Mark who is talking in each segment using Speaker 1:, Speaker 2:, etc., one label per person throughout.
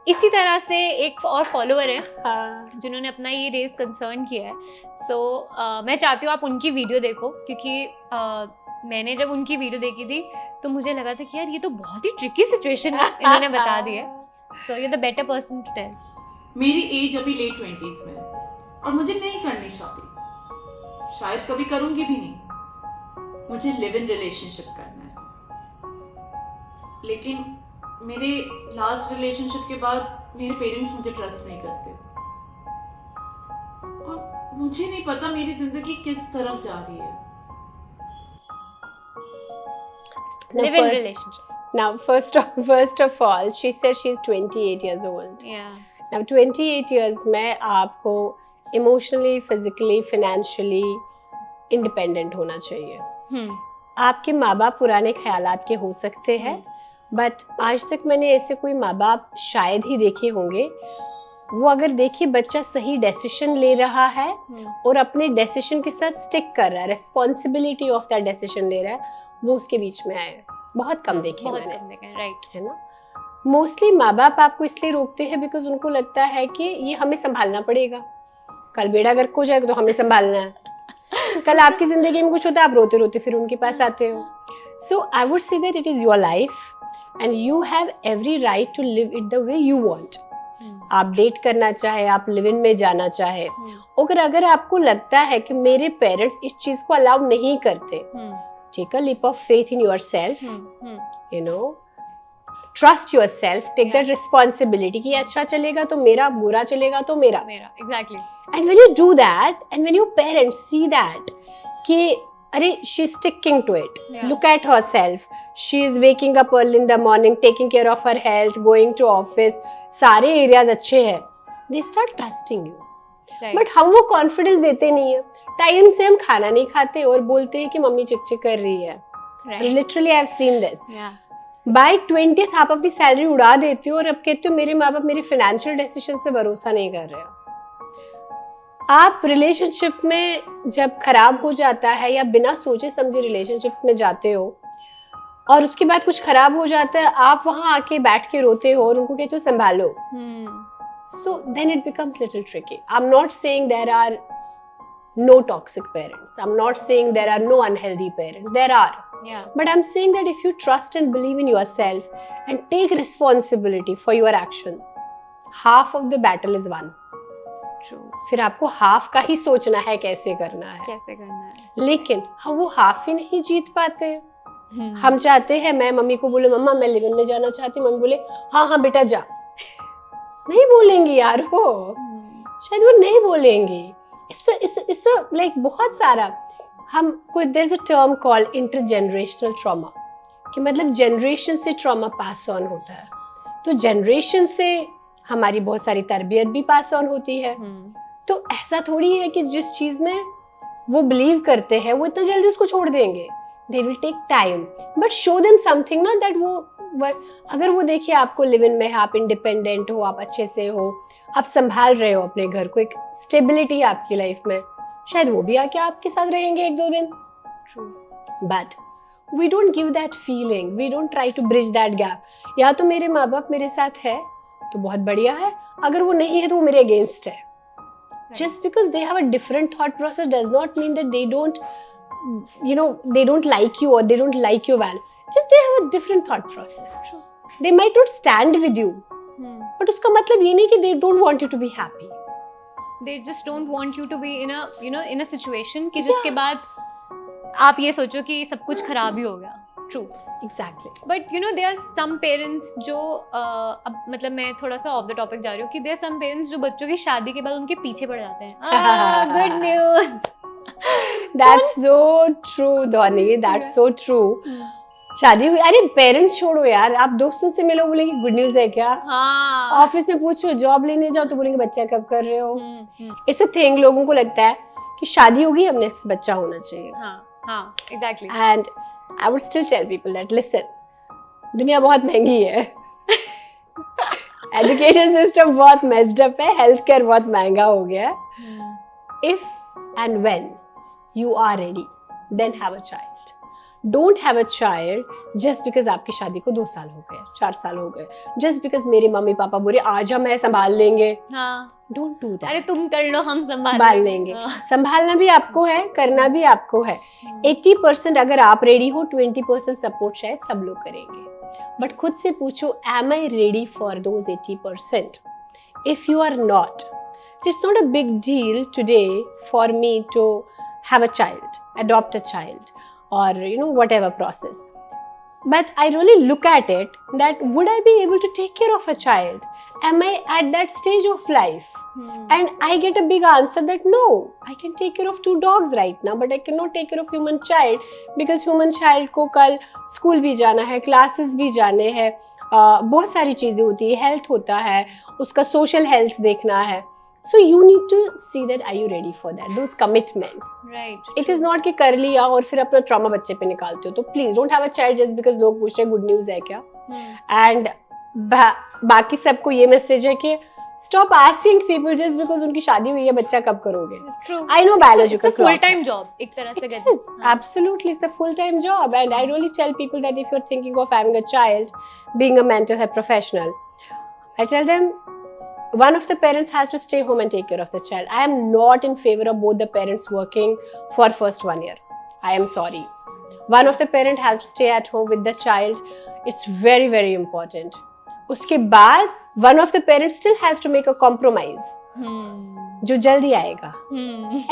Speaker 1: इसी तरह से एक और फॉलोअर है
Speaker 2: हाँ.
Speaker 1: जिन्होंने अपना ये रेस कंसर्न किया है. सो मैं चाहती हूँ आप उनकी वीडियो देखो, क्योंकि मैंने जब उनकी वीडियो देखी थी तो मुझे लगा था कि यार ये तो बहुत ही ट्रिकी सिचुएशन इन्होंने बता दी है. So you the better person to tell.
Speaker 3: मेरी एज अभी लेट 20s में है और मुझे नहीं करनी शादी, शायद कभी करूंगी भी नहीं. मुझे लिव इन रिलेशनशिप करना है. लेकिन मेरे लास्ट रिलेशनशिप के बाद मेरे पेरेंट्स मुझे ट्रस्ट नहीं करते और मुझे नहीं पता मेरी जिंदगी किस तरफ जा रही है.
Speaker 1: Live in relationship.
Speaker 2: Now, first of all, she said she's 28 years old.
Speaker 1: Yeah.
Speaker 2: Now, 28 years में आपको emotionally, physically, financially independent होना चाहिए. आपके माँ बाप पुराने ख्यालात के हो सकते हैं, बट आज तक मैंने ऐसे कोई माँ बाप शायद ही देखे होंगे. वो अगर देखिए बच्चा सही डिसीजन ले रहा है और अपने डिसीजन के साथ स्टिक कर रहा है, रिस्पॉन्सिबिलिटी ऑफ दैट डिसीजन ले रहा है, वो उसके बीच में आए. बहुत कम देखे मैंने,
Speaker 1: राइट
Speaker 2: है ना. मोस्टली माँ बाप आपको इसलिए रोकते हैं बिकॉज उनको लगता है कि ये हमें संभालना पड़ेगा, कल बेड़ा गर्क हो जाएगा तो हमें संभालना है, कल आपकी जिंदगी में कुछ होता है आप रोते रोते फिर उनके पास आते हो. So I would say that it is your life and you have every right to live it the way you want. आप डेट करना चाहे, आप लिव इन में जाना चाहे, अगर आपको लगता है कि मेरे पेरेंट्स इस चीज को अलाउ नहीं करते, take a leap of faith in yourself. You know, trust yourself, take that responsibility कि अच्छा चलेगा तो मेरा, बुरा चलेगा तो मेरा.
Speaker 1: Exactly.
Speaker 2: And when you do that and when your parents see that कि अरे she's sticking to it, look at herself, she is waking up early in the morning, taking care of her health, going to office, सारे areas अच्छे हैं, they start trusting you. But हम वो confidence देते नहीं है. टाइम से हम खाना नहीं खाते और बोलते हैं कि मम्मी चिक कर रही है. Literally I have seen this. By 20th आप अपनी सैलरी उड़ा देते हो और अब कहते हो मेरे माँ बाप मेरे फाइनेंशियल डिसीजंस पे भरोसा नहीं कर रहे हो. आप रिलेशनशिप में जब खराब हो जाता है या बिना सोचे समझे रिलेशनशिप्स में जाते हो और उसके बाद कुछ खराब हो जाता है, आप वहां आके बैठ के रोते हो और उनको कहते हो संभालो. So then it becomes little tricky. I'm not saying there are no toxic parents. I'm not saying there are no unhealthy parents. There are.
Speaker 1: Yeah.
Speaker 2: But I'm saying that if you trust and believe in yourself and take responsibility for your actions, half of the battle is won.
Speaker 1: True.
Speaker 2: फिर आपको half का ही सोचना है कैसे करना है. लेकिन हम वो half ही नहीं जीत पाते. हम चाहते हैं, मैं मम्मी को बोले मम्मा मैं लिव इन में जाना चाहती हूँ, मम्मी बोले हाँ हाँ बेटा जा. नहीं बोलेंगी यार, वो शायद वो नहीं बोलेंगी. इससे लाइक बहुत सारा हम कोई there is a term called intergenerational trauma कि मतलब जनरेशन से ट्रॉमा पास ऑन होता है. तो जनरेशन से हमारी बहुत सारी तरबियत भी पास ऑन होती है. तो ऐसा थोड़ी है कि जिस चीज में वो बिलीव करते हैं वो इतना जल्दी उसको छोड़ देंगे. They will take time but show them something ना दैट वो अगर वो देखिए आपको लिव इन में है, आप इंडिपेंडेंट हो, आप अच्छे से हो, आप संभाल रहे हो अपने घर को, एक स्टेबिलिटी है आपकी लाइफ में, शायद वो भी आके आपके साथ रहेंगे 1-2 दिन. But we don't give that feeling, we don't try to bridge that gap. या तो मेरे माँ बाप मेरे साथ है तो बहुत बढ़िया है, अगर वो नहीं है तो वो मेरे अगेंस्ट है. Just because they have a different thought process does not mean that they don't, they don't like you or they don't like your value. Just they have a different thought process. They might not stand with you, but उसका मतलब ये नहीं कि they don't want you to be happy.
Speaker 1: They just don't want you to be in a situation कि जिसके बाद आप ये सोचो कि सब कुछ खराब ही हो गया. True.
Speaker 2: Exactly.
Speaker 1: But there are some parents जो अब मतलब मैं थोड़ा सा ऑफ द टॉपिक जा रही हूँ कि there are some parents जो बच्चों की शादी के बाद उनके पीछे पड़ जाते हैं. Good news.
Speaker 2: That's so true, Dhoni. That's so true. शादी हुई, अरे पेरेंट्स छोड़ो यार, आप दोस्तों से मिलो बोलेंगे गुड न्यूज है क्या. ऑफिस में पूछो, जॉब लेने जाओ तो बोलेंगे बच्चा कब कर रहे हो. It's a thing. लोगों को लगता है कि शादी होगी अब नेक्स्ट बच्चा होना चाहिए.
Speaker 1: Exactly.
Speaker 2: And I would still tell people that listen, दुनिया बहुत महंगी है, एजुकेशन सिस्टम बहुत मेस्ड अप है, हेल्थ केयर बहुत महंगा हो गया. If and when you are ready, then have a child. Don't have a child just because आपकी शादी को 2 साल हो गए, 4 साल हो गए, जस्ट बिकॉज मेरे मम्मी पापा बोले आज हम मैं संभाल लेंगे।
Speaker 1: हाँ,
Speaker 2: डोंट डू दैट।
Speaker 1: अरे तुम कर लो, हम
Speaker 2: संभाल लेंगे।
Speaker 1: हाँ।
Speaker 2: संभालना भी आपको है, करना भी आपको है। 80% अगर आप रेडी हो, 20% सपोर्ट शायद सब लोग करेंगे, बट खुद से पूछो am I ready for those 80%? If you are not, it's not a big deal today for me to have a child, adopt a child, or whatever process. But I really look at it that would I be able to take care of a child? Am I at that stage of life? And I get a big answer that no, I can take care of 2 dogs right now, but I cannot take care of human child because human child को कल school भी जाना है, classes भी जाने हैं, बहुत सारी चीजें होती है, health होता है, उसका social health देखना है. So you need to see that are you ready for that, those commitments.
Speaker 1: Right.
Speaker 2: It is not कि कर लिया और फिर अपना trauma बच्चे पे निकालते हो. तो please don't have a child just because लोग पूछ रहे हैं good news है क्या. And बाकी सबको ये मैसेज है कि stop asking people just because उनकी शादी हुई है बच्चा कब करोगे.
Speaker 1: True.
Speaker 2: I know biological
Speaker 1: it's a full time job एक तरह से
Speaker 2: कहते हैं. Absolutely, it's a full time job, and I really tell people that if you're thinking of having a child, being a mental health professional, I tell them one of the parents has to stay home and take care of the child. I am not in favor of both the parents working for first 1 year. I am sorry. One of the parent has to stay at home with the child. It's very, very important. उसके बाद one of the parents still has to make a compromise. जो जल्दी आएगा.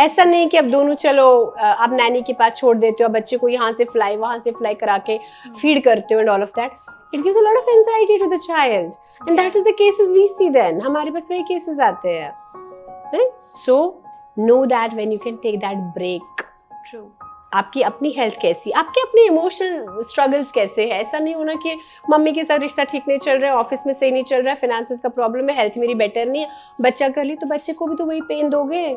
Speaker 2: ऐसा नहीं कि अब दोनों चलो आप नैनी के पास छोड़ देते हो, बच्चे को यहाँ से फ्लाई वहाँ से फ्लाई करा के फीड करते हो and all of that. It gives a lot of anxiety to the child, and that is the cases we see. Then हमारे पास वही cases आते हैं, right? So know that when you can take that break.
Speaker 1: True.
Speaker 2: आपकी अपनी health कैसी, आपके अपने emotional struggles कैसे है. ऐसा नहीं होना कि मम्मी के साथ रिश्ता ठीक नहीं चल रहा है, ऑफिस में सही नहीं चल रहा है, फाइनेंसेस का प्रॉब्लम है, हेल्थ मेरी बेटर नहीं है, बच्चा कर ली तो बच्चे को भी तो वही पेन दोगे.